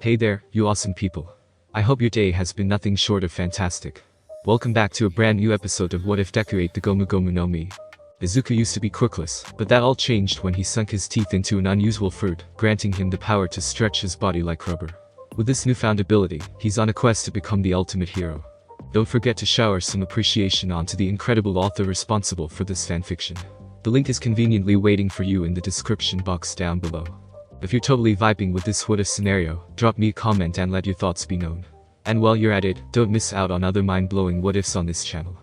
Hey there, you awesome people. I hope your day has been nothing short of fantastic. Welcome back to a brand new episode of What If Deku ate the Gomu Gomu no Mi. Izuku used to be quirkless, but that all changed when he sunk his teeth into an unusual fruit, granting him the power to stretch his body like rubber. With this newfound ability, he's on a quest to become the ultimate hero. Don't forget to shower some appreciation onto the incredible author responsible for this fanfiction. The link is conveniently waiting for you in the description box down below. If you're totally vibing with this what if scenario, drop me a comment and let your thoughts be known. And while you're at it, don't miss out on other mind-blowing what ifs on this channel.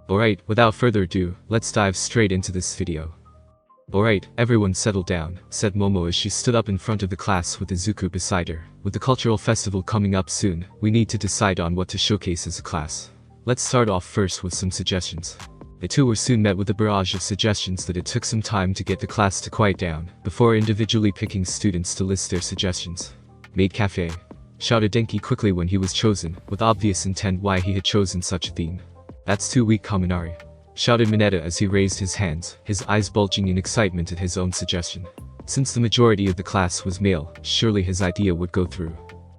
Alright, without further ado, let's dive straight into this video. Alright, everyone settle down, said Momo as she stood up in front of the class with Izuku beside her. With the cultural festival coming up soon, we need to decide on what to showcase as a class. Let's start off first with some suggestions. The two were soon met with a barrage of suggestions that it took some time to get the class to quiet down, before individually picking students to list their suggestions. Maid Cafe, shouted Denki quickly when he was chosen, with obvious intent why he had chosen such a theme. That's too weak, Kaminari, shouted Mineta as he raised his hands, his eyes bulging in excitement at his own suggestion. Since the majority of the class was male, surely his idea would go through.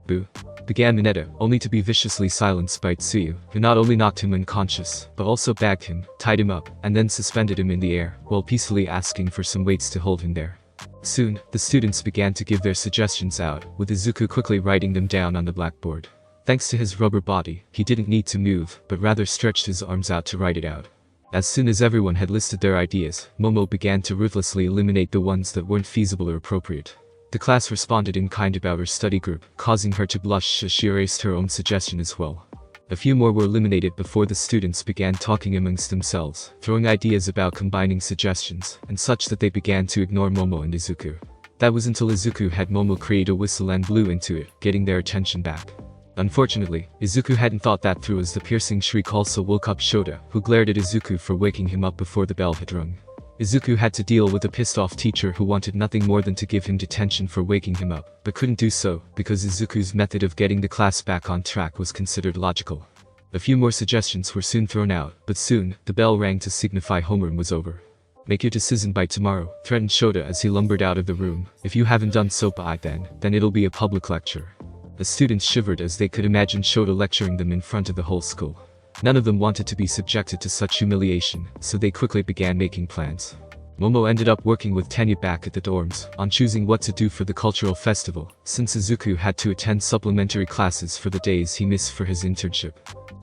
Boo, began Mineta, only to be viciously silenced by Tsuyu, who not only knocked him unconscious, but also bagged him, tied him up, and then suspended him in the air, while peacefully asking for some weights to hold him there. Soon, the students began to give their suggestions out, with Izuku quickly writing them down on the blackboard. Thanks to his rubber body, he didn't need to move, but rather stretched his arms out to write it out. As soon as everyone had listed their ideas, Momo began to ruthlessly eliminate the ones that weren't feasible or appropriate. The class responded in kind about her study group, causing her to blush as she erased her own suggestion as well. A few more were eliminated before the students began talking amongst themselves, throwing ideas about combining suggestions, and such that they began to ignore Momo and Izuku. That was until Izuku had Momo create a whistle and blew into it, getting their attention back. Unfortunately, Izuku hadn't thought that through as the piercing shriek also woke up Shota, who glared at Izuku for waking him up before the bell had rung. Izuku had to deal with a pissed-off teacher who wanted nothing more than to give him detention for waking him up, but couldn't do so, because Izuku's method of getting the class back on track was considered logical. A few more suggestions were soon thrown out, but soon, the bell rang to signify homeroom was over. Make your decision by tomorrow, threatened Shota as he lumbered out of the room. If you haven't done so by then it'll be a public lecture. The students shivered as they could imagine Shota lecturing them in front of the whole school. None of them wanted to be subjected to such humiliation, so they quickly began making plans. Momo ended up working with Tenya back at the dorms, on choosing what to do for the cultural festival, since Izuku had to attend supplementary classes for the days he missed for his internship.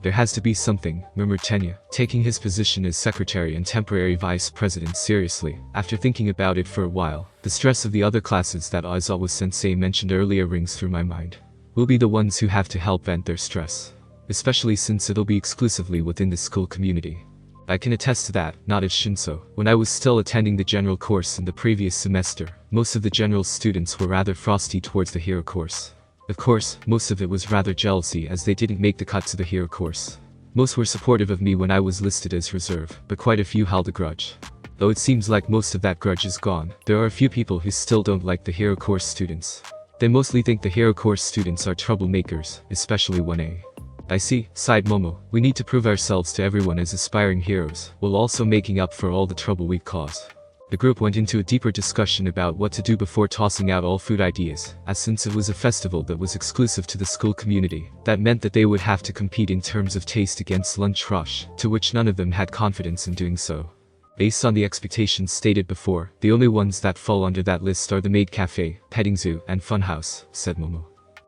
There has to be something, murmured Tenya, taking his position as secretary and temporary vice president seriously. After thinking about it for a while, the stress of the other classes that Aizawa-sensei mentioned earlier rings through my mind. We'll be the ones who have to help vent their stress. Especially since it'll be exclusively within the school community. I can attest to that, nodded Shinso. When I was still attending the general course in the previous semester, most of the general students were rather frosty towards the hero course. Of course, most of it was rather jealousy as they didn't make the cut to the hero course. Most were supportive of me when I was listed as reserve, but quite a few held a grudge. Though it seems like most of that grudge is gone, there are a few people who still don't like the hero course students. They mostly think the hero course students are troublemakers, especially 1A. I see, sighed Momo. We need to prove ourselves to everyone as aspiring heroes, while also making up for all the trouble we cause. The group went into a deeper discussion about what to do before tossing out all food ideas, as since it was a festival that was exclusive to the school community, that meant that they would have to compete in terms of taste against Lunch Rush, to which none of them had confidence in doing so. Based on the expectations stated before, the only ones that fall under that list are the Maid Cafe, Petting Zoo, and Funhouse, said Momo.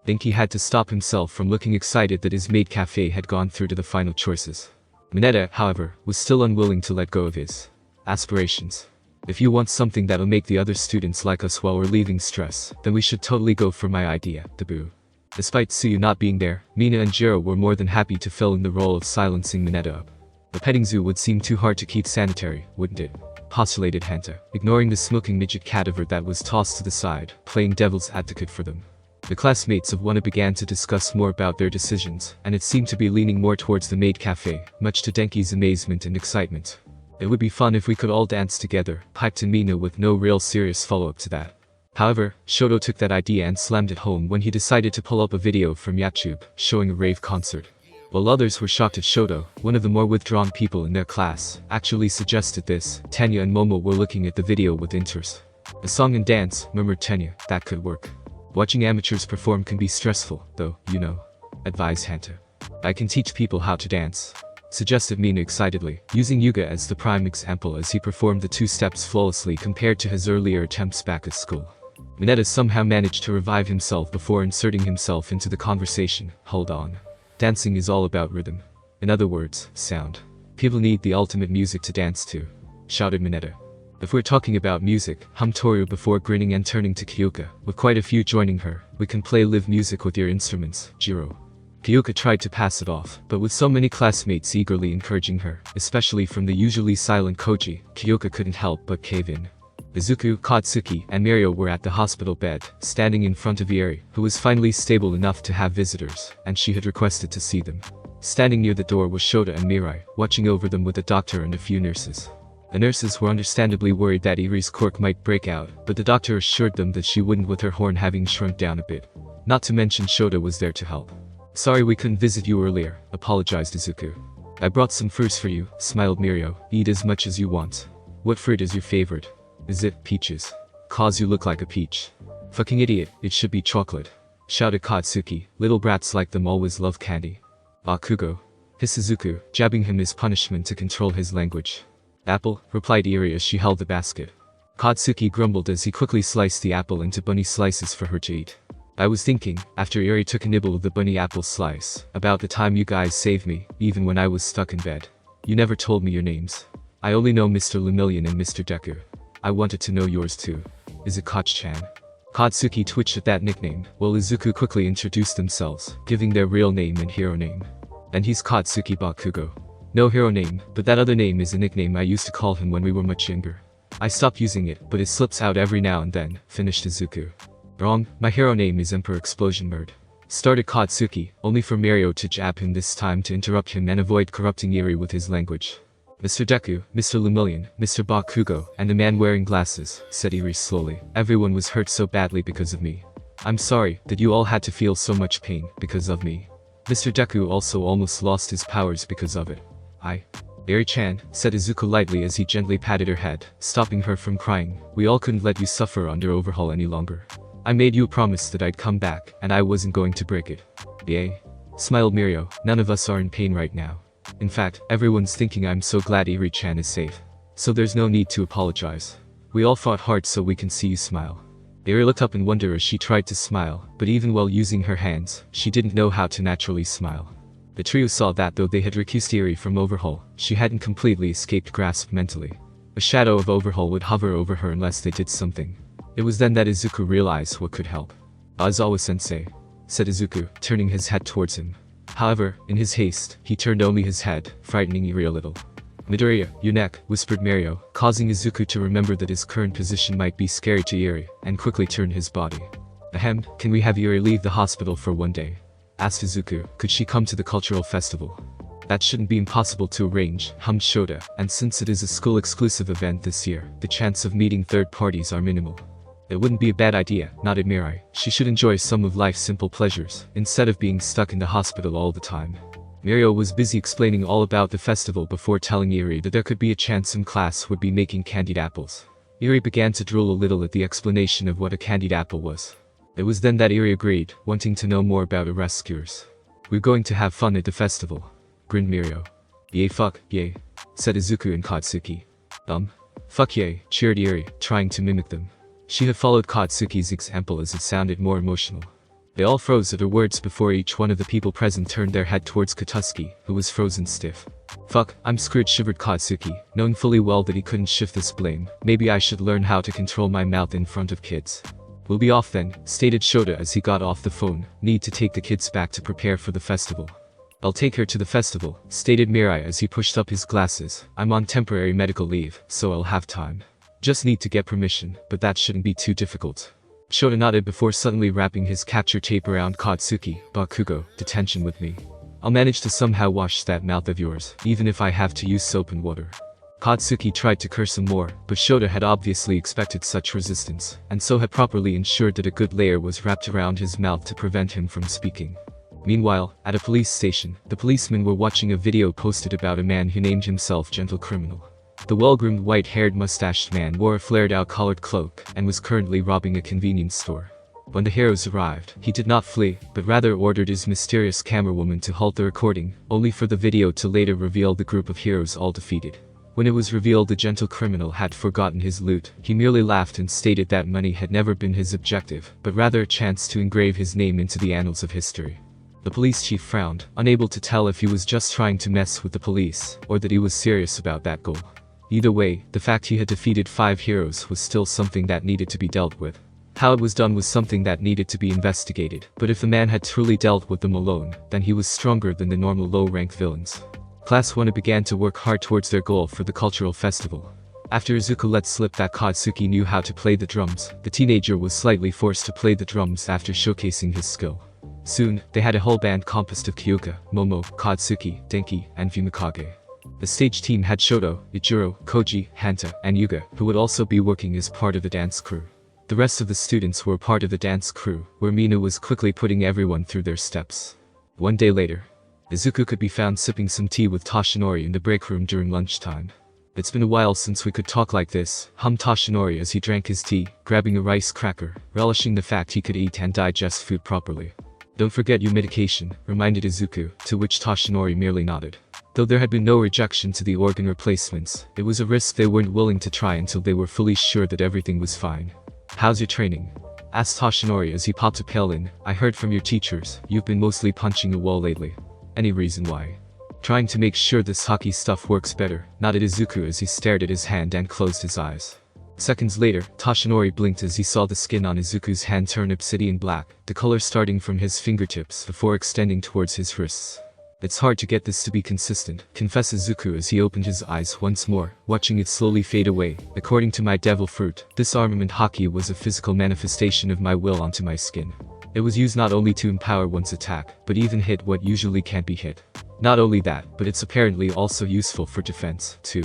Denki had to stop himself from looking excited that his Maid Cafe had gone through to the final choices. Mineta, however, was still unwilling to let go of his aspirations. If you want something that'll make the other students like us while we're leaving stress, then we should totally go for my idea, Debu. Despite Tsuyu not being there, Mina and Jiro were more than happy to fill in the role of silencing Mineta up. The petting zoo would seem too hard to keep sanitary, wouldn't it? Postulated Hanta, ignoring the smoking midget cadaver that was tossed to the side, playing devil's advocate for them. The classmates of Wana began to discuss more about their decisions, and it seemed to be leaning more towards the Maid Cafe, much to Denki's amazement and excitement. It would be fun if we could all dance together, piped in Mina with no real serious follow-up to that. However, Shoto took that idea and slammed it home when he decided to pull up a video from YouTube, showing a rave concert. While others were shocked at Shoto, one of the more withdrawn people in their class, actually suggested this. Tenya and Momo were looking at the video with interest. A song and dance, murmured Tenya, that could work. Watching amateurs perform can be stressful, though, you know. Advised Hanta. I can teach people how to dance. Suggested Mina excitedly, using Yuga as the prime example as he performed the 2 steps flawlessly compared to his earlier attempts back at school. Mineta somehow managed to revive himself before inserting himself into the conversation. Hold on. Dancing is all about rhythm. In other words, sound. People need the ultimate music to dance to, shouted Mineta. If we're talking about music, hummed Toru before grinning and turning to Kyoka, with quite a few joining her. We can play live music with your instruments, Jiro. Kyoka tried to pass it off, but with so many classmates eagerly encouraging her, especially from the usually silent Koji, Kyoka couldn't help but cave in. Izuku, Katsuki, and Mirio were at the hospital bed, standing in front of Ieri, who was finally stable enough to have visitors, and she had requested to see them. Standing near the door was Shota and Mirai, watching over them with a doctor and a few nurses. The nurses were understandably worried that Ieri's quirk might break out, but the doctor assured them that she wouldn't, with her horn having shrunk down a bit. Not to mention Shota was there to help. Sorry we couldn't visit you earlier, apologized Izuku. I brought some fruits for you, smiled Mirio. Eat as much as you want. What fruit is your favorite? Is it peaches? Cause you look like a peach. Fucking idiot, it should be chocolate, shouted Katsuki. Little brats like them always love candy. Bakugo, hissed Izuku, jabbing him as punishment to control his language. Apple, replied Ieri as she held the basket. Katsuki grumbled as he quickly sliced the apple into bunny slices for her to eat. I was thinking, after Ieri took a nibble of the bunny apple slice, about the time you guys saved me, even when I was stuck in bed. You never told me your names. I only know Mr. Lemillion and Mr. Deku. I wanted to know yours too. Is it Koch-chan? Katsuki twitched at that nickname, while Izuku quickly introduced themselves, giving their real name and hero name. And he's Katsuki Bakugo. No hero name, but that other name is a nickname I used to call him when we were much younger. I stopped using it, but it slips out every now and then, finished Izuku. Wrong, my hero name is Emperor Explosion Merd. Started Katsuki, only for Mirio to jab him this time to interrupt him and avoid corrupting Ieri with his language. Mr. Deku, Mr. Lemillion, Mr. Bakugo, and the man wearing glasses, said Ieri slowly. Everyone was hurt so badly because of me. I'm sorry that you all had to feel so much pain because of me. Mr. Deku also almost lost his powers because of it. Ieri-chan, said Izuku lightly as he gently patted her head, stopping her from crying. We all couldn't let you suffer under overhaul any longer. I made you a promise that I'd come back, and I wasn't going to break it. Yay? Smiled Mirio, none of us are in pain right now. In fact, everyone's thinking I'm so glad Ieri-chan is safe. So there's no need to apologize. We all fought hard so we can see you smile. Ieri looked up in wonder as she tried to smile, but even while using her hands, she didn't know how to naturally smile. The trio saw that though they had recused Ieri from overhaul, she hadn't completely escaped grasp mentally. A shadow of overhaul would hover over her unless they did something. It was then that Izuku realized what could help. Aizawa-sensei, said Izuku, turning his head towards him. However, in his haste, he turned only his head, frightening Ieri a little. Midoriya, your neck, whispered Mirio, causing Izuku to remember that his current position might be scary to Ieri, and quickly turned his body. Ahem, can we have Ieri leave the hospital for one day? Asked Izuku. Could she come to the cultural festival? That shouldn't be impossible to arrange, hummed Shota, and since it is a school-exclusive event this year, the chance of meeting third parties are minimal. It wouldn't be a bad idea, nodded Mirai. She should enjoy some of life's simple pleasures, instead of being stuck in the hospital all the time. Mirio was busy explaining all about the festival before telling Ieri that there could be a chance some class would be making candied apples. Ieri began to drool a little at the explanation of what a candied apple was. It was then that Ieri agreed, wanting to know more about rescuers. We're going to have fun at the festival, grinned Mirio. Yay fuck, yay, said Izuku and Katsuki. Fuck yay, cheered Ieri, trying to mimic them. She had followed Katsuki's example as it sounded more emotional. They all froze at her words before each one of the people present turned their head towards Katsuki, who was frozen stiff. Fuck, I'm screwed, shivered Katsuki, knowing fully well that he couldn't shift this blame. Maybe I should learn how to control my mouth in front of kids. We'll be off then, stated Shota as he got off the phone. Need to take the kids back to prepare for the festival. I'll take her to the festival, stated Mirai as he pushed up his glasses. I'm on temporary medical leave, so I'll have time. Just need to get permission, but that shouldn't be too difficult. Shota nodded before suddenly wrapping his capture tape around Katsuki. Bakugo, detention with me. I'll manage to somehow wash that mouth of yours, even if I have to use soap and water. Katsuki tried to curse some more, but Shota had obviously expected such resistance, and so had properly ensured that a good layer was wrapped around his mouth to prevent him from speaking. Meanwhile, at a police station, the policemen were watching a video posted about a man who named himself Gentle Criminal. The well-groomed white-haired mustached man wore a flared-out collared cloak and was currently robbing a convenience store. When the heroes arrived, he did not flee, but rather ordered his mysterious camerawoman to halt the recording, only for the video to later reveal the group of heroes all defeated. When it was revealed the gentle criminal had forgotten his loot, he merely laughed and stated that money had never been his objective, but rather a chance to engrave his name into the annals of history. The police chief frowned, unable to tell if he was just trying to mess with the police, or that he was serious about that goal. Either way, the fact he had defeated 5 heroes was still something that needed to be dealt with. How it was done was something that needed to be investigated, but if the man had truly dealt with them alone, then he was stronger than the normal low-ranked villains. Class 1 began to work hard towards their goal for the cultural festival. After Izuku let slip that Katsuki knew how to play the drums, the teenager was slightly forced to play the drums after showcasing his skill. Soon, they had a whole band composed of Kyoka, Momo, Katsuki, Denki, and Fumikage. The stage team had Shoto, Ijuro, Koji, Hanta, and Yuga, who would also be working as part of the dance crew. The rest of the students were part of the dance crew, where Mina was quickly putting everyone through their steps. One day later, Izuku could be found sipping some tea with Toshinori in the break room during lunchtime. "It's been a while since we could talk like this," hummed Toshinori as he drank his tea, grabbing a rice cracker, relishing the fact he could eat and digest food properly. "Don't forget your medication," reminded Izuku, to which Toshinori merely nodded. Though there had been no rejection to the organ replacements, it was a risk they weren't willing to try until they were fully sure that everything was fine. "How's your training?" asked Toshinori as he popped a pill in. "I heard from your teachers, you've been mostly punching a wall lately. Any reason why?" Trying to make sure this hockey stuff works better, nodded Izuku as he stared at his hand and closed his eyes. Seconds later, Toshinori blinked as he saw the skin on Izuku's hand turn obsidian black, the color starting from his fingertips before extending towards his wrists. "It's hard to get this to be consistent," confessed Izuku as he opened his eyes once more, watching it slowly fade away. "According to my devil fruit, this armament hockey was a physical manifestation of my will onto my skin. It was used not only to empower one's attack, but even hit what usually can't be hit. Not only that, but it's apparently also useful for defense, too.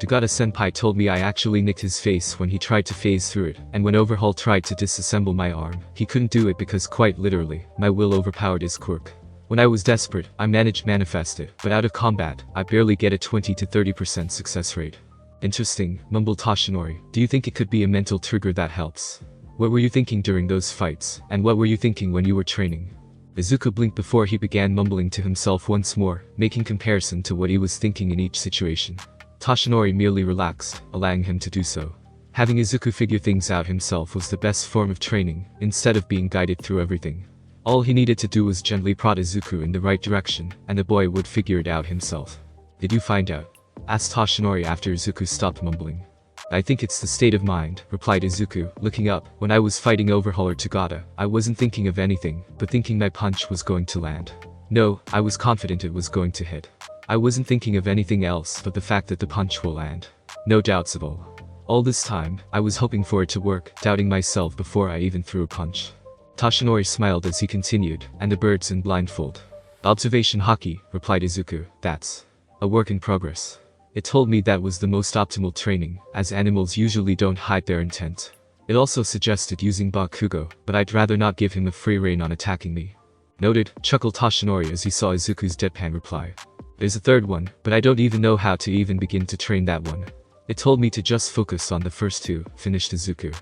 Dagata senpai told me I actually nicked his face when he tried to phase through it, and when Overhaul tried to disassemble my arm, he couldn't do it because quite literally, my will overpowered his quirk. When I was desperate, I managed manifest it, but out of combat, I barely get a 20 to 30% success rate." "Interesting," mumbled Toshinori. "Do you think it could be a mental trigger that helps? What were you thinking during those fights, and what were you thinking when you were training?" Izuku blinked before he began mumbling to himself once more, making comparison to what he was thinking in each situation. Toshinori merely relaxed, allowing him to do so. Having Izuku figure things out himself was the best form of training, instead of being guided through everything. All he needed to do was gently prod Izuku in the right direction, and the boy would figure it out himself. "Did you find out?" asked Toshinori after Izuku stopped mumbling. "I think it's the state of mind," replied Izuku, looking up. "When I was fighting Overhaul or Tagata, I wasn't thinking of anything, but thinking my punch was going to land. No, I was confident it was going to hit. I wasn't thinking of anything else but the fact that the punch will land. No doubts at all. All this time, I was hoping for it to work, doubting myself before I even threw a punch." Toshinori smiled as he continued, "And the bird's in blindfold." "Observation hockey," replied Izuku. "That's a work in progress. It told me that was the most optimal training, as animals usually don't hide their intent. It also suggested using Bakugo, but I'd rather not give him a free rein on attacking me." "Noted," chuckled Toshinori as he saw Izuku's deadpan reply. "There's a third one, but I don't even know how to even begin to train that one. It told me to just focus on the first 2, finished Izuku.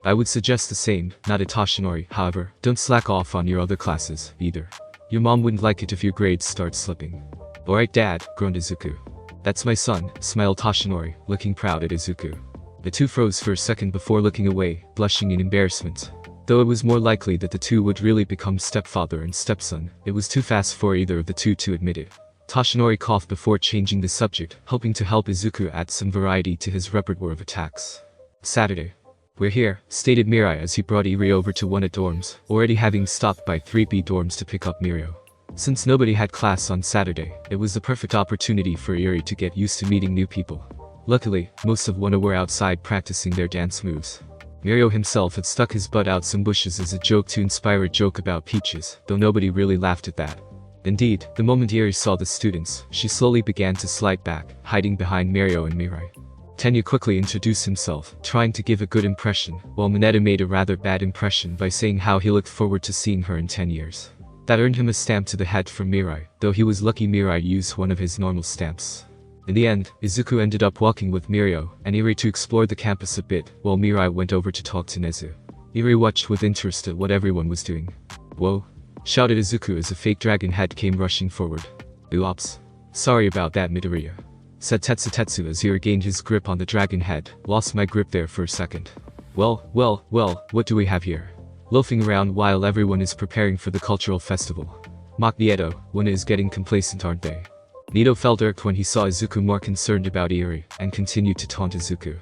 "I would suggest the same," nodded Toshinori. "However, don't slack off on your other classes, either. Your mom wouldn't like it if your grades start slipping." "Alright dad," groaned Izuku. "That's my son," smiled Toshinori, looking proud at Izuku. The two froze for a second before looking away, blushing in embarrassment. Though it was more likely that the two would really become stepfather and stepson, it was too fast for either of the two to admit it. Toshinori coughed before changing the subject, hoping to help Izuku add some variety to his repertoire of attacks. "Saturday. We're here," stated Mirai as he brought Eri over to one of dorms, already having stopped by 3B dorms to pick up Mirio. Since nobody had class on Saturday, it was the perfect opportunity for Eri to get used to meeting new people. Luckily, most of Wano were outside practicing their dance moves. Mirio himself had stuck his butt out some bushes as a joke to inspire a joke about peaches, though nobody really laughed at that. Indeed, the moment Eri saw the students, she slowly began to slide back, hiding behind Mirio and Mirai. Tenya quickly introduced himself, trying to give a good impression, while Mineta made a rather bad impression by saying how he looked forward to seeing her in 10 years. That earned him a stamp to the head from Mirai, though he was lucky Mirai used one of his normal stamps. In the end, Izuku ended up walking with Mirio and Eri to explore the campus a bit, while Mirai went over to talk to Nezu. Iri watched with interest at what everyone was doing. "Whoa!" shouted Izuku as a fake dragon head came rushing forward. "Oops. Sorry about that, Midoriya," said Tetsu as Iri gained his grip on the dragon head. "Lost my grip there for a second. Well, what do we have here? Loafing around while everyone is preparing for the cultural festival. Mock Nieto, one is getting complacent, aren't they?" Nito felt irked when he saw Izuku more concerned about Iri, and continued to taunt Izuku.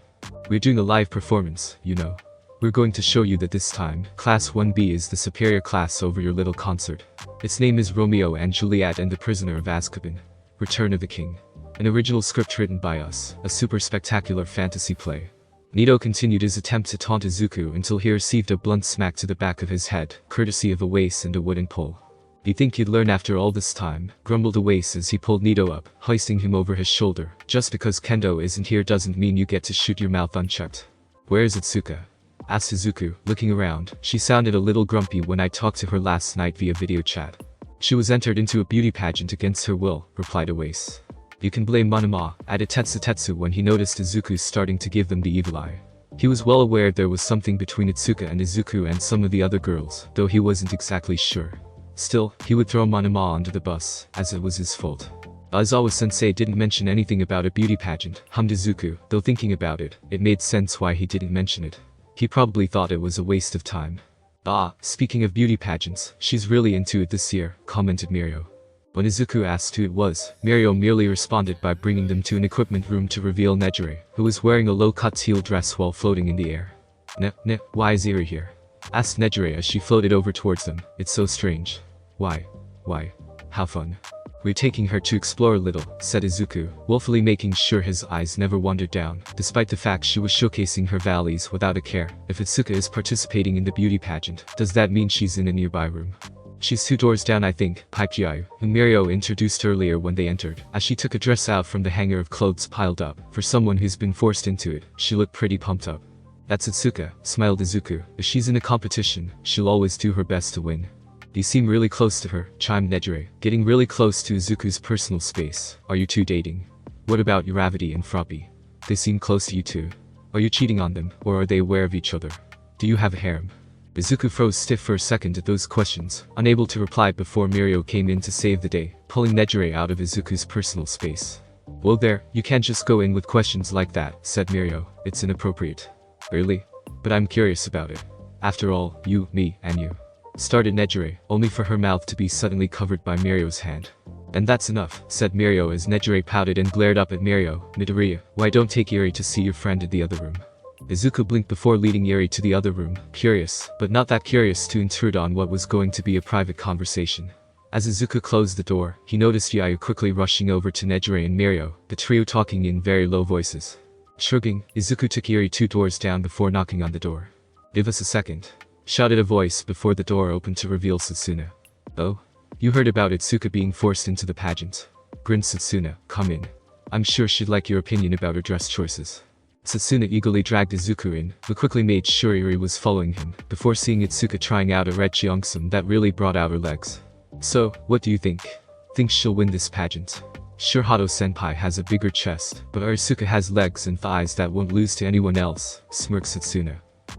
"We're doing a live performance, you know. We're going to show you that this time, Class 1B is the superior class over your little concert. Its name is Romeo and Juliet and the Prisoner of Azkaban. Return of the King. An original script written by us, a super spectacular fantasy play." Nito continued his attempt to taunt Izuku until he received a blunt smack to the back of his head, courtesy of Awase and a wooden pole. "You think you'd learn after all this time?" grumbled Awase as he pulled Nito up, hoisting him over his shoulder. "Just because Kendo isn't here doesn't mean you get to shoot your mouth unchecked." "Where is Itsuka?" asked Izuku, looking around. "She sounded a little grumpy when I talked to her last night via video chat." "She was entered into a beauty pageant against her will," replied Awase. "You can blame Monoma," added Tetsu when he noticed Izuku starting to give them the evil eye. He was well aware there was something between Itsuka and Izuku and some of the other girls, though he wasn't exactly sure. Still, he would throw Monoma under the bus, as it was his fault. "Aizawa-sensei didn't mention anything about a beauty pageant," hummed Izuku, though thinking about it, it made sense why he didn't mention it. He probably thought it was a waste of time. "Ah, speaking of beauty pageants, she's really into it this year," commented Mirio. When Izuku asked who it was, Mirio merely responded by bringing them to an equipment room to reveal Nejire, who was wearing a low-cut teal dress while floating in the air. Why is Iri here?" asked Nejire as she floated over towards them. "It's so strange." Why? How fun. "We're taking her to explore a little," said Izuku, willfully making sure his eyes never wandered down, despite the fact she was showcasing her valleys without a care. "If Itsuka is participating in the beauty pageant, does that mean she's in a nearby room?" "She's 2 doors down, I think," piped Yayu, whom Mirio introduced earlier when they entered, as she took a dress out from the hanger of clothes piled up. For someone who's been forced into it, she looked pretty pumped up. "That's Itsuka," smiled Izuku. "If she's in a competition, she'll always do her best to win." "You seem really close to her," chimed Nejire, getting really close to Izuku's personal space. "Are you two dating? What about Uravity and Froppy? They seem close to you too. Are you cheating on them, or are they aware of each other? Do you have a harem?" Izuku froze stiff for a second at those questions, unable to reply before Mirio came in to save the day, pulling Nejire out of Izuku's personal space. "Whoa there, you can't just go in with questions like that," said Mirio. "It's inappropriate." "Really? But I'm curious about it. After all, you, me, and you," started Nejire, only for her mouth to be suddenly covered by Mirio's hand. "And that's enough," said Mirio as Nejire pouted and glared up at Mirio. "Midoriya, why don't take Iri to see your friend in the other room?" Izuku blinked before leading Iri to the other room, curious, but not that curious to intrude on what was going to be a private conversation. As Izuku closed the door, he noticed Yayu quickly rushing over to Nejire and Mirio, the trio talking in very low voices. Shrugging, Izuku took Iri 2 doors down before knocking on the door. "Give us a second," shouted a voice before the door opened to reveal Satsuna. "Oh? You heard about Itsuka being forced into the pageant?" grinned Satsuna. "Come in. I'm sure she'd like your opinion about her dress choices." Satsuna eagerly dragged Izuku in, but quickly made sure Iri was following him, before seeing Itsuka trying out a red cheongsam that really brought out her legs. "So, what do you think? Think she'll win this pageant?" "Sure, Hato-senpai has a bigger chest, but our Itsuka has legs and thighs that won't lose to anyone else," smirked Satsuna.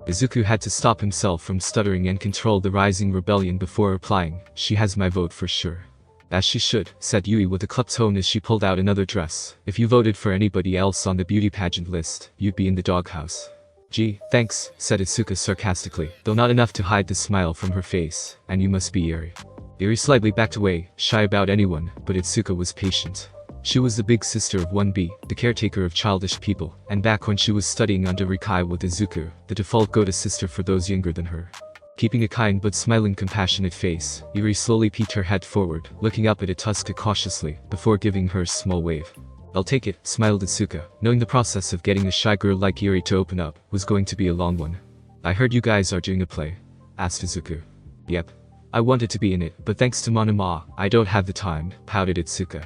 Izuku had to stop himself from stuttering and control the rising rebellion before replying. "She has my vote for sure." "As she should," said Yui with a clucked tone as she pulled out another dress. "If you voted for anybody else on the beauty pageant list, you'd be in the doghouse." "Gee, thanks," said Itsuka sarcastically, though not enough to hide the smile from her face. "And you must be Iri." Iri slightly backed away, shy about anyone, but Itsuka was patient. She was the big sister of 1B, the caretaker of childish people, and back when she was studying under Rikai with Izuku, the default go-to sister for those younger than her. Keeping a kind but smiling compassionate face, Iri slowly peeked her head forward, looking up at Itsuka cautiously, before giving her a small wave. "I'll take it," smiled Itsuka, knowing the process of getting a shy girl like Iri to open up was going to be a long one. "I heard you guys are doing a play?" asked Izuku. "Yep. I wanted to be in it, but thanks to Monoma, I don't have the time," pouted Itsuka.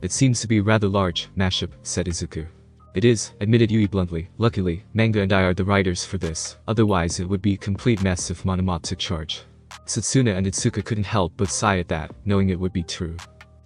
"It seems to be rather large, mashup," said Izuku. "It is," admitted Yui bluntly. "Luckily, Manga and I are the writers for this, otherwise it would be a complete mess if Monoma took charge." Satsuna and Itsuka couldn't help but sigh at that, knowing it would be true.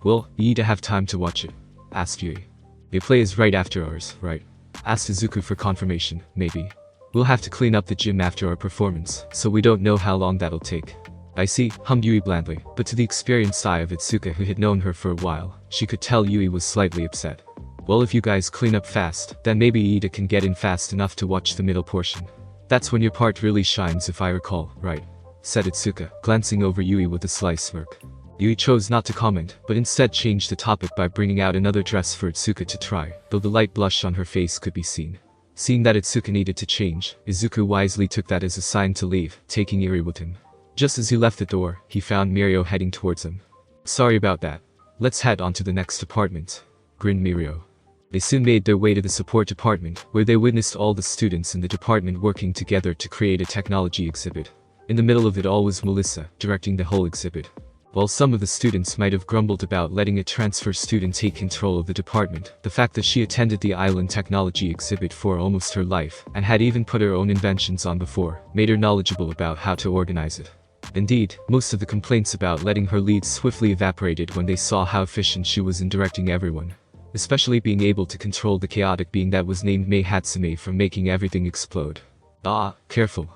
"Well, you need to have time to watch it," asked Yui. "The play is right after ours, right?" asked Izuku for confirmation. "Maybe." We'll have to clean up the gym after our performance, so we don't know how long that'll take. I see, hummed Yui blandly, but to the experienced eye of Itsuka who had known her for a while, she could tell Yui was slightly upset. Well, if you guys clean up fast, then maybe Ida can get in fast enough to watch the middle portion. That's when your part really shines if I recall, right? Said Itsuka, glancing over Yui with a sly smirk. Yui chose not to comment, but instead changed the topic by bringing out another dress for Itsuka to try, though the light blush on her face could be seen. Seeing that Itsuka needed to change, Izuku wisely took that as a sign to leave, taking Iri with him. Just as he left the door, he found Mirio heading towards him. Sorry about that. Let's head on to the next apartment, grinned Mirio. They soon made their way to the support department, where they witnessed all the students in the department working together to create a technology exhibit. In the middle of it all was Melissa, directing the whole exhibit. While some of the students might have grumbled about letting a transfer student take control of the department, the fact that she attended the island technology exhibit for almost her life, and had even put her own inventions on before, made her knowledgeable about how to organize it. Indeed, most of the complaints about letting her lead swiftly evaporated when they saw how efficient she was in directing everyone. Especially being able to control the chaotic being that was named Mei Hatsume from making everything explode. Ah, careful.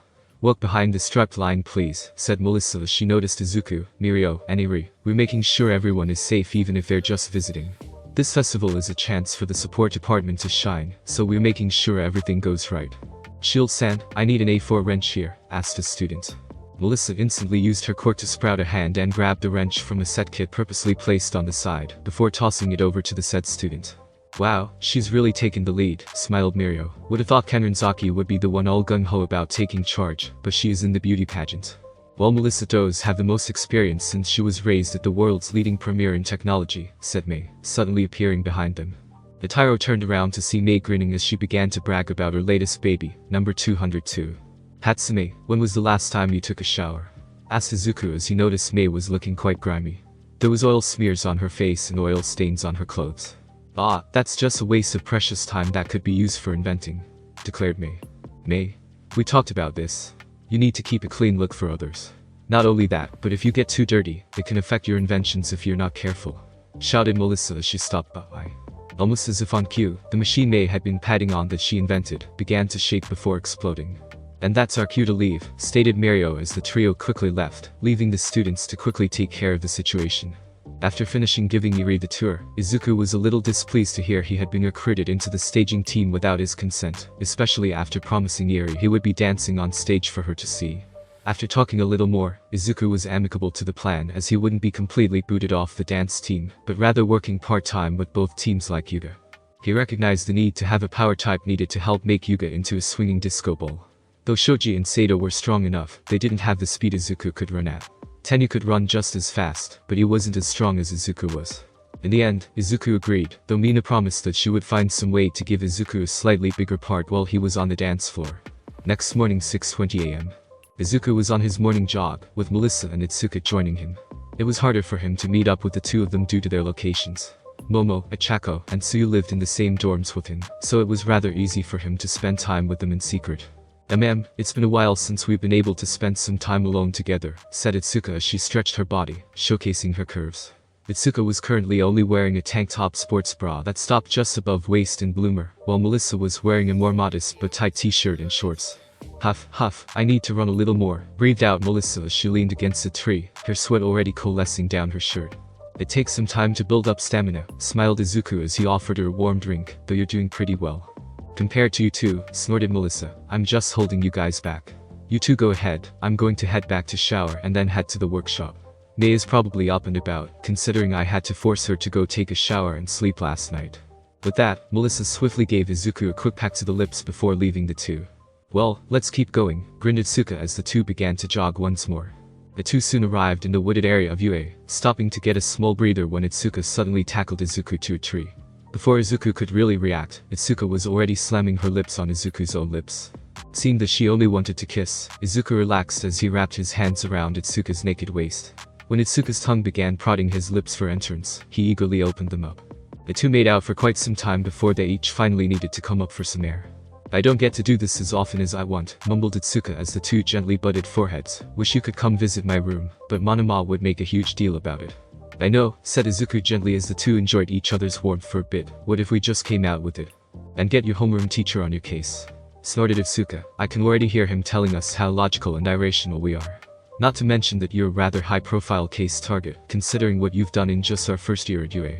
Walk behind the striped line please, said Melissa as she noticed Izuku, Mirio, and Iri. We're making sure everyone is safe even if they're just visiting. This festival is a chance for the support department to shine, so we're making sure everything goes right. Shield-san, I need an A4 wrench here, asked a student. Melissa instantly used her quirk to sprout a hand and grabbed the wrench from a set kit purposely placed on the side, before tossing it over to the said student. Wow, she's really taken the lead, smiled Mirio. Would have thought Kenranzaki would be the one all gung-ho about taking charge, but she is in the beauty pageant. Well, Melissa does have the most experience since she was raised at the world's leading premier in technology, said Mei, suddenly appearing behind them. Itairo turned around to see Mei grinning as she began to brag about her latest baby, number 202. Hatsume, when was the last time you took a shower? Asked Izuku as he noticed Mei was looking quite grimy. There was oil smears on her face and oil stains on her clothes. Ah, that's just a waste of precious time that could be used for inventing, declared Mei. Mei, we talked about this. You need to keep a clean look for others. Not only that, but if you get too dirty, it can affect your inventions if you're not careful, shouted Melissa as she stopped by. Almost as if on cue, the machine Mei had been patting on that she invented began to shake before exploding. And that's our cue to leave, stated Mirio as the trio quickly left, leaving the students to quickly take care of the situation. After finishing giving Iri the tour, Izuku was a little displeased to hear he had been recruited into the staging team without his consent, especially after promising Iri he would be dancing on stage for her to see. After talking a little more, Izuku was amicable to the plan as he wouldn't be completely booted off the dance team, but rather working part-time with both teams like Yuga. He recognized the need to have a power type needed to help make Yuga into a swinging disco ball. Though Shoji and Sato were strong enough, they didn't have the speed Izuku could run at. Tenyu could run just as fast, but he wasn't as strong as Izuku was. In the end, Izuku agreed, though Mina promised that she would find some way to give Izuku a slightly bigger part while he was on the dance floor. Next morning 6:20 am. Izuku was on his morning jog, with Melissa and Itsuka joining him. It was harder for him to meet up with the two of them due to their locations. Momo, Achako, and Tsuyu lived in the same dorms with him, so it was rather easy for him to spend time with them in secret. It's been a while since we've been able to spend some time alone together, said Itsuka as she stretched her body, showcasing her curves. Itsuka was currently only wearing a tank top sports bra that stopped just above waist and bloomer, while Melissa was wearing a more modest but tight t-shirt and shorts. Huff, huff, I need to run a little more, breathed out Melissa as she leaned against a tree, her sweat already coalescing down her shirt. It takes some time to build up stamina, smiled Izuku as he offered her a warm drink, though you're doing pretty well. Compared to you two, snorted Melissa, I'm just holding you guys back. You two go ahead, I'm going to head back to shower and then head to the workshop. Mei is probably up and about, considering I had to force her to go take a shower and sleep last night. With that, Melissa swiftly gave Izuku a quick peck to the lips before leaving the two. Well, let's keep going, grinned Itsuka as the two began to jog once more. The two soon arrived in the wooded area of Ue, stopping to get a small breather when Itsuka suddenly tackled Izuku to a tree. Before Izuku could really react, Itsuka was already slamming her lips on Izuku's own lips. Seeing that she only wanted to kiss, Izuku relaxed as he wrapped his hands around Itsuka's naked waist. When Itsuka's tongue began prodding his lips for entrance, he eagerly opened them up. The two made out for quite some time before they each finally needed to come up for some air. I don't get to do this as often as I want, mumbled Itsuka as the two gently butted foreheads. Wish you could come visit my room, but Monoma would make a huge deal about it. I know, said Izuku gently as the two enjoyed each other's warmth for a bit. What if we just came out with it? And get your homeroom teacher on your case? snorted Izuku. I can already hear him telling us how logical and irrational we are. Not to mention that you're a rather high-profile case target, considering what you've done in just our first year at UA.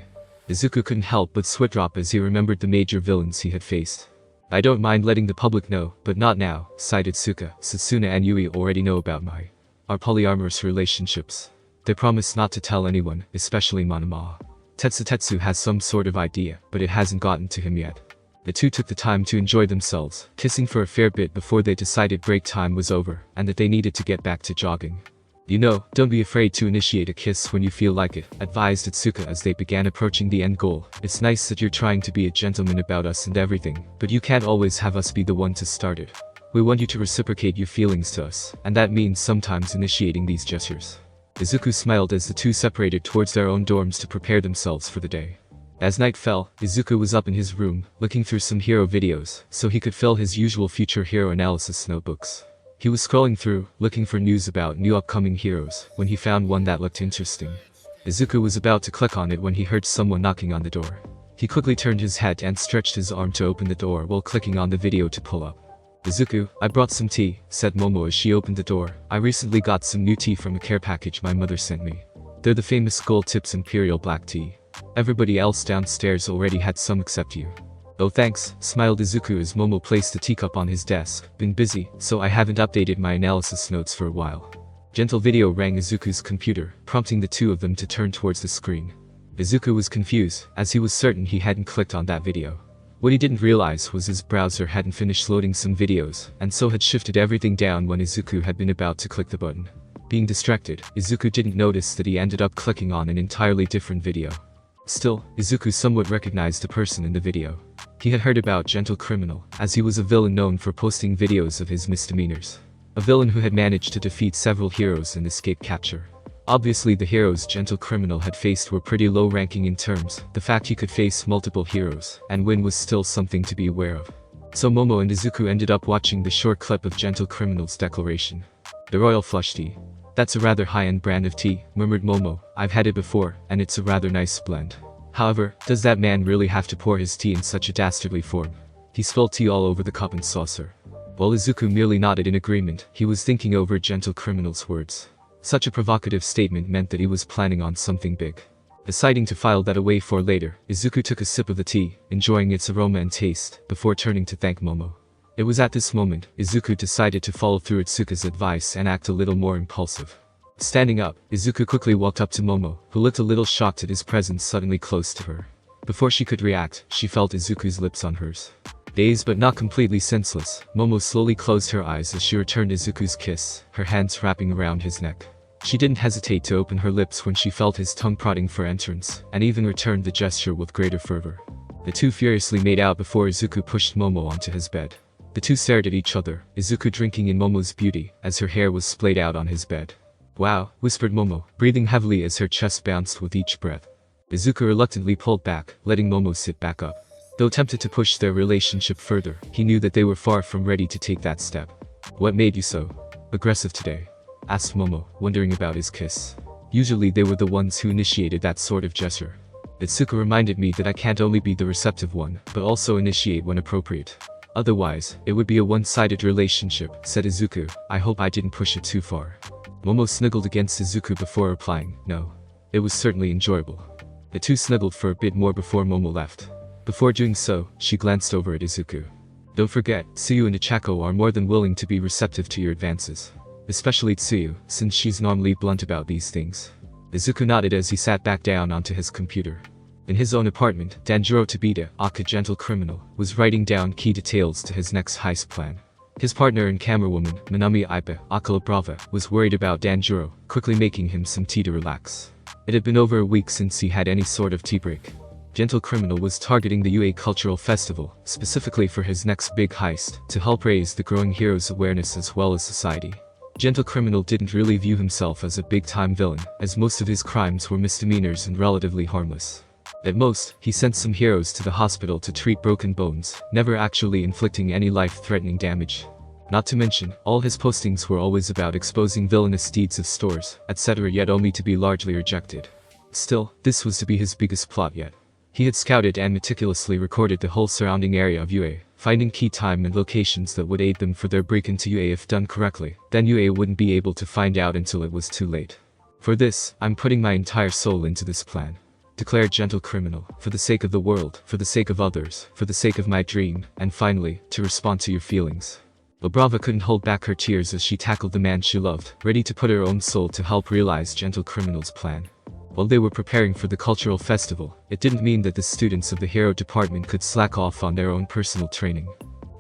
Izuku couldn't help but sweat drop as he remembered the major villains he had faced. I don't mind letting the public know, but not now, sighed Izuku. Setsuna and Yui already know about our polyamorous relationships. They promised not to tell anyone, especially Manama. Tetsu has some sort of idea, but it hasn't gotten to him yet. The two took the time to enjoy themselves, kissing for a fair bit before they decided break time was over, and that they needed to get back to jogging. You know, don't be afraid to initiate a kiss when you feel like it, advised Izuku as they began approaching the end goal. It's nice that you're trying to be a gentleman about us and everything, but you can't always have us be the one to start it. We want you to reciprocate your feelings to us, and that means sometimes initiating these gestures. Izuku smiled as the two separated towards their own dorms to prepare themselves for the day. As night fell, Izuku was up in his room, looking through some hero videos, so he could fill his usual future hero analysis notebooks. He was scrolling through, looking for news about new upcoming heroes, when he found one that looked interesting. Izuku was about to click on it when he heard someone knocking on the door. He quickly turned his head and stretched his arm to open the door while clicking on the video to pull up. Izuku, I brought some tea, said Momo as she opened the door. I recently got some new tea from a care package my mother sent me. They're the famous Gold Tips Imperial Black Tea. Everybody else downstairs already had some except you. Oh thanks, smiled Izuku as Momo placed the teacup on his desk. Been busy, so I haven't updated my analysis notes for a while. Gentle video rang Izuku's computer, prompting the two of them to turn towards the screen. Izuku was confused, as he was certain he hadn't clicked on that video. What he didn't realize was his browser hadn't finished loading some videos, and so had shifted everything down when Izuku had been about to click the button. Being distracted, Izuku didn't notice that he ended up clicking on an entirely different video. Still, Izuku somewhat recognized the person in the video. He had heard about Gentle Criminal, as he was a villain known for posting videos of his misdemeanors. A villain who had managed to defeat several heroes and escape capture. Obviously the heroes Gentle Criminal had faced were pretty low ranking in terms. The fact he could face multiple heroes and win was still something to be aware of. So Momo and Izuku ended up watching the short clip of Gentle Criminal's declaration. The Royal Flush Tea. That's a rather high-end brand of tea, murmured Momo. I've had it before, and it's a rather nice blend. However, does that man really have to pour his tea in such a dastardly form? He spilled tea all over the cup and saucer. While Izuku merely nodded in agreement, he was thinking over Gentle Criminal's words. Such a provocative statement meant that he was planning on something big. Deciding to file that away for later, Izuku took a sip of the tea, enjoying its aroma and taste, before turning to thank Momo. It was at this moment, Izuku decided to follow through Itsuka's advice and act a little more impulsive. Standing up, Izuku quickly walked up to Momo, who looked a little shocked at his presence suddenly close to her. Before she could react, she felt Izuku's lips on hers. Dazed but not completely senseless, Momo slowly closed her eyes as she returned Izuku's kiss, her hands wrapping around his neck. She didn't hesitate to open her lips when she felt his tongue prodding for entrance, and even returned the gesture with greater fervor. The two furiously made out before Izuku pushed Momo onto his bed. The two stared at each other, Izuku drinking in Momo's beauty, as her hair was splayed out on his bed. Wow, whispered Momo, breathing heavily as her chest bounced with each breath. Izuku reluctantly pulled back, letting Momo sit back up. Though tempted to push their relationship further, he knew that they were far from ready to take that step. What made you so aggressive today? Asked Momo, wondering about his kiss. Usually they were the ones who initiated that sort of gesture. Izuku reminded me that I can't only be the receptive one, but also initiate when appropriate. Otherwise, it would be a one-sided relationship, said Izuku. I hope I didn't push it too far. Momo snuggled against Izuku before replying, no. It was certainly enjoyable. The two snuggled for a bit more before Momo left. Before doing so, she glanced over at Izuku. Don't forget, Tsuyu and Ichako are more than willing to be receptive to your advances. Especially Tsuyu, since she's normally blunt about these things. Izuku nodded as he sat back down onto his computer. In his own apartment, Danjuro Tabita, aka Gentle Criminal, was writing down key details to his next heist plan. His partner and camerawoman, Minami Ipa, aka La Brava, was worried about Danjuro, quickly making him some tea to relax. It had been over a week since he had any sort of tea break. Gentle Criminal was targeting the UA Cultural Festival, specifically for his next big heist, to help raise the growing hero's awareness as well as society. Gentle Criminal didn't really view himself as a big-time villain, as most of his crimes were misdemeanors and relatively harmless. At most, he sent some heroes to the hospital to treat broken bones, never actually inflicting any life-threatening damage. Not to mention, all his postings were always about exposing villainous deeds of stores, etc., yet only to be largely rejected. Still, this was to be his biggest plot yet. He had scouted and meticulously recorded the whole surrounding area of UA, finding key time and locations that would aid them for their break into UA if done correctly. Then UA wouldn't be able to find out until it was too late. For this, I'm putting my entire soul into this plan, declared Gentle Criminal, for the sake of the world, for the sake of others, for the sake of my dream, and finally, to respond to your feelings. Brava couldn't hold back her tears as she tackled the man she loved, ready to put her own soul to help realize Gentle Criminal's plan. While they were preparing for the cultural festival, it didn't mean that the students of the hero department could slack off on their own personal training,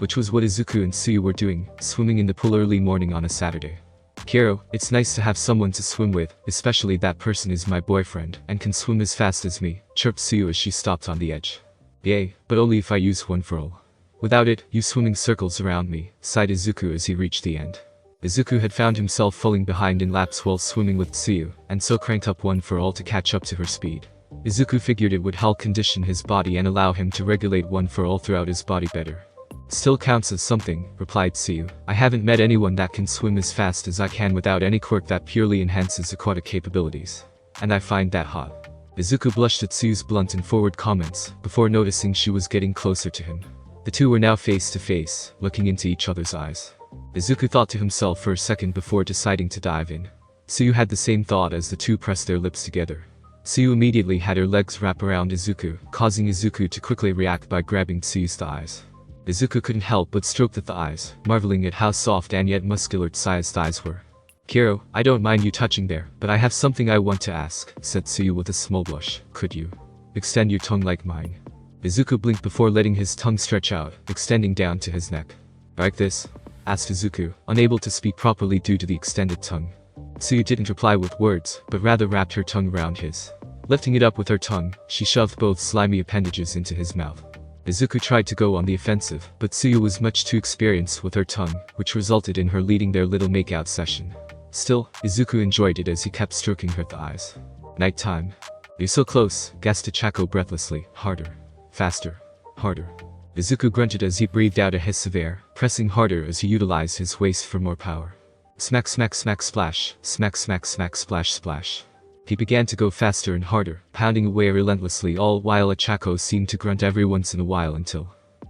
which was what Izuku and Tsuyu were doing, swimming in the pool early morning on a Saturday. Kiro, it's nice to have someone to swim with, especially that person is my boyfriend, and can swim as fast as me, chirped Tsuyu as she stopped on the edge. Yay, but only if I use one for all. Without it, you swimming circles around me, sighed Izuku as he reached the end. Izuku had found himself falling behind in laps while swimming with Tsuyu, and so cranked up one for all to catch up to her speed. Izuku figured it would help condition his body and allow him to regulate one for all throughout his body better. Still counts as something, replied Tsuyu. I haven't met anyone that can swim as fast as I can without any quirk that purely enhances aquatic capabilities. And I find that hot. Izuku blushed at Tsuyu's blunt and forward comments, before noticing she was getting closer to him. The two were now face to face, looking into each other's eyes. Izuku thought to himself for a second before deciding to dive in. Tsuyu had the same thought as the two pressed their lips together. Tsuyu immediately had her legs wrap around Izuku, causing Izuku to quickly react by grabbing Tsuyu's thighs. Izuku couldn't help but stroke the thighs, marveling at how soft and yet muscular Tsuyu's thighs were. Kiro, I don't mind you touching there, but I have something I want to ask, said Tsuyu with a small blush. Could you extend your tongue like mine? Izuku blinked before letting his tongue stretch out, extending down to his neck. Like this? Asked Izuku, unable to speak properly due to the extended tongue. Tsuyu didn't reply with words, but rather wrapped her tongue around his. Lifting it up with her tongue, she shoved both slimy appendages into his mouth. Izuku tried to go on the offensive, but Tsuyu was much too experienced with her tongue, which resulted in her leading their little makeout session. Still, Izuku enjoyed it as he kept stroking her thighs. Nighttime. You're so close, gasped Chako breathlessly. Harder. Faster. Harder. Izuku grunted as he breathed out a hiss of air, pressing harder as he utilized his waist for more power. Smack smack smack splash, smack smack smack splash splash. He began to go faster and harder, pounding away relentlessly all while Chako seemed to grunt every once in a while until...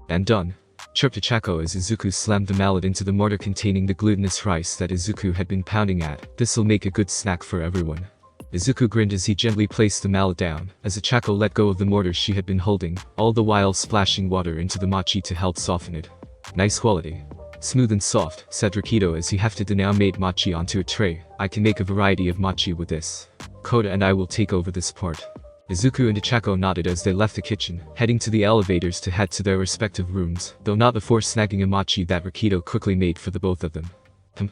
And done. Chirped Chako as Izuku slammed the mallet into the mortar containing the glutinous rice that Izuku had been pounding at. This'll make a good snack for everyone. Izuku grinned as he gently placed the mallet down, as Chako let go of the mortar she had been holding, all the while splashing water into the mochi to help soften it. Nice quality. Smooth and soft, said Rikito as he hefted the now-made mochi onto a tray. I can make a variety of mochi with this. Koda and I will take over this part. Izuku and Chako nodded as they left the kitchen, heading to the elevators to head to their respective rooms, though not before snagging a mochi that Rikito quickly made for the both of them.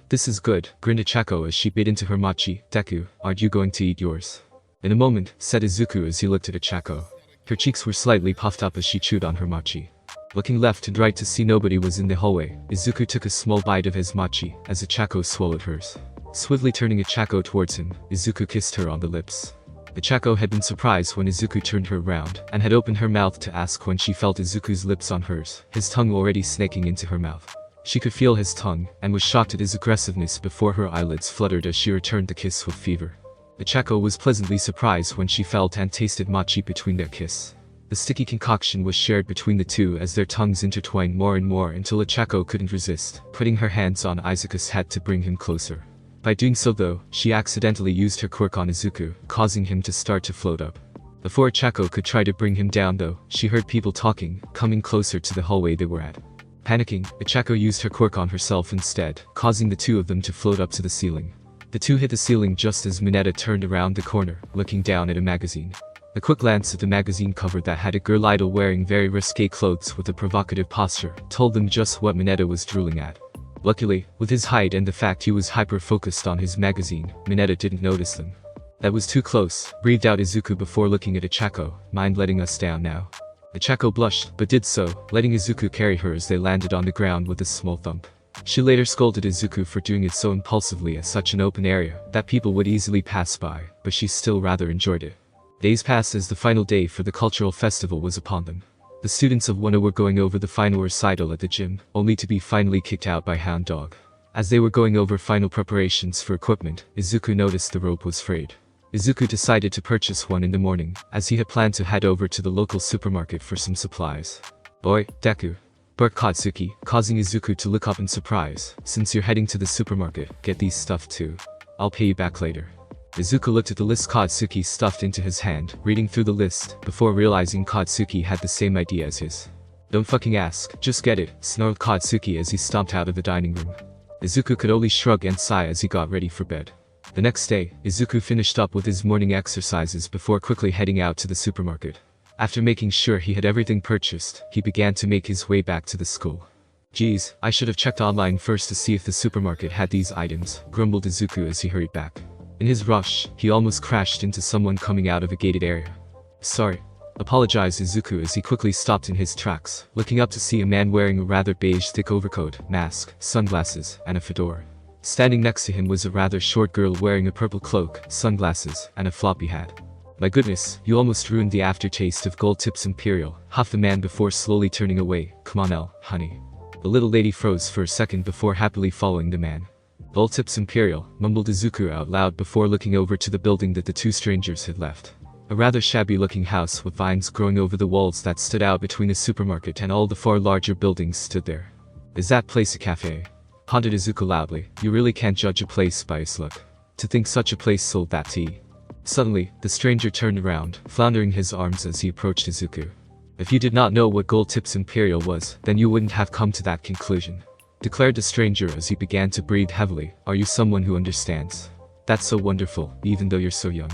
This is good, grinned Chako as she bit into her mochi. Deku, aren't you going to eat yours? In a moment, said Izuku as he looked at Chako. Her cheeks were slightly puffed up as she chewed on her mochi. Looking left and right to see nobody was in the hallway, Izuku took a small bite of his mochi, as Chako swallowed hers. Swiftly turning Chako towards him, Izuku kissed her on the lips. Chako had been surprised when Izuku turned her around, and had opened her mouth to ask when she felt Izuku's lips on hers, his tongue already snaking into her mouth. She could feel his tongue, and was shocked at his aggressiveness before her eyelids fluttered as she returned the kiss with fever. Chako was pleasantly surprised when she felt and tasted mochi between their kiss. The sticky concoction was shared between the two as their tongues intertwined more and more until Chako couldn't resist, putting her hands on Izuku's head to bring him closer. By doing so though, she accidentally used her quirk on Izuku, causing him to start to float up. Before Chako could try to bring him down though, she heard people talking, coming closer to the hallway they were at. Panicking, Chako used her quirk on herself instead, causing the two of them to float up to the ceiling. The two hit the ceiling just as Mineta turned around the corner, looking down at a magazine. A quick glance at the magazine cover that had a girl idol wearing very risque clothes with a provocative posture told them just what Mineta was drooling at. Luckily, with his height and the fact he was hyper-focused on his magazine, Mineta didn't notice them. That was too close, breathed out Izuku before looking at Chako. Mind letting us down now? Chako blushed, but did so, letting Izuku carry her as they landed on the ground with a small thump. She later scolded Izuku for doing it so impulsively at such an open area that people would easily pass by, but she still rather enjoyed it. Days passed as the final day for the cultural festival was upon them. The students of Wano were going over the final recital at the gym, only to be finally kicked out by Hound Dog. As they were going over final preparations for equipment, Izuku noticed the rope was frayed. Izuku decided to purchase one in the morning, as he had planned to head over to the local supermarket for some supplies. "Boy, Deku," barked Katsuki, causing Izuku to look up in surprise. "Since you're heading to the supermarket, get these stuff too. I'll pay you back later." Izuku looked at the list Katsuki stuffed into his hand, reading through the list, before realizing Katsuki had the same idea as his. "Don't fucking ask, just get it," snarled Katsuki as he stomped out of the dining room. Izuku could only shrug and sigh as he got ready for bed. The next day, Izuku finished up with his morning exercises before quickly heading out to the supermarket. After making sure he had everything purchased, he began to make his way back to the school. "Geez, I should have checked online first to see if the supermarket had these items," grumbled Izuku as he hurried back. In his rush, he almost crashed into someone coming out of a gated area. "Sorry," apologized Izuku as he quickly stopped in his tracks, looking up to see a man wearing a rather beige thick overcoat, mask, sunglasses, and a fedora. Standing next to him was a rather short girl wearing a purple cloak, sunglasses, and a floppy hat. "My goodness, you almost ruined the aftertaste of Gold Tips Imperial," huffed the man before slowly turning away. "Come on Elle, honey." The little lady froze for a second before happily following the man. "Gold Tips Imperial," mumbled Izuku out loud before looking over to the building that the two strangers had left. A rather shabby-looking house with vines growing over the walls that stood out between the supermarket and all the far larger buildings stood there. "Is that place a cafe?" haunted Izuku loudly. "You really can't judge a place by its look. To think such a place sold that tea." Suddenly, the stranger turned around, floundering his arms as he approached Izuku. "If you did not know what Gold Tips Imperial was, then you wouldn't have come to that conclusion," declared the stranger as he began to breathe heavily. "Are you someone who understands? That's so wonderful, even though you're so young."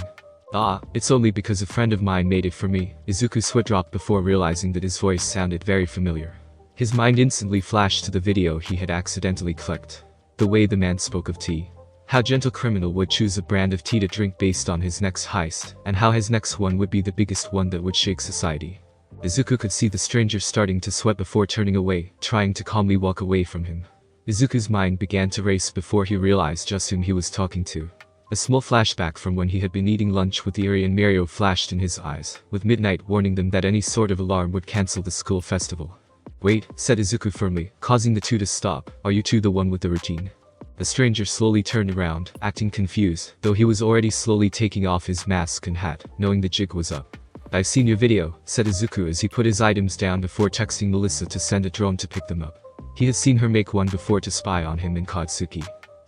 "Ah, it's only because a friend of mine made it for me." Izuku's sweat dropped before realizing that his voice sounded very familiar. His mind instantly flashed to the video he had accidentally clicked. The way the man spoke of tea. How Gentle Criminal would choose a brand of tea to drink based on his next heist, and how his next one would be the biggest one that would shake society. Izuku could see the stranger starting to sweat before turning away, trying to calmly walk away from him. Izuku's mind began to race before he realized just whom he was talking to. A small flashback from when he had been eating lunch with Eri and Mario flashed in his eyes, with Midnight warning them that any sort of alarm would cancel the school festival. "Wait," said Izuku firmly, causing the two to stop. "Are you two the one with the routine?" The stranger slowly turned around, acting confused, though he was already slowly taking off his mask and hat, knowing the jig was up. "I've seen your video," said Izuku as he put his items down before texting Melissa to send a drone to pick them up. He had seen her make one before to spy on him and Katsuki.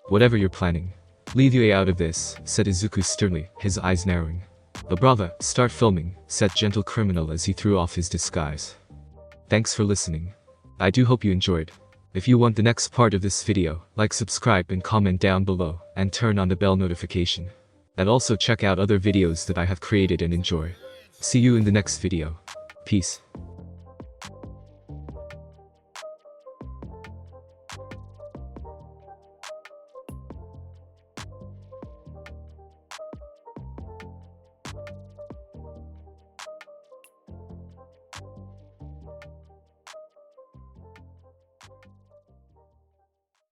"Whatever you're planning, leave you out of this," said Izuku sternly, his eyes narrowing. "Oh brava, start filming," said Gentle Criminal as he threw off his disguise. Thanks for listening. I do hope you enjoyed. If you want the next part of this video, like, subscribe and comment down below, and turn on the bell notification. And also check out other videos that I have created and enjoy. See you in the next video. Peace.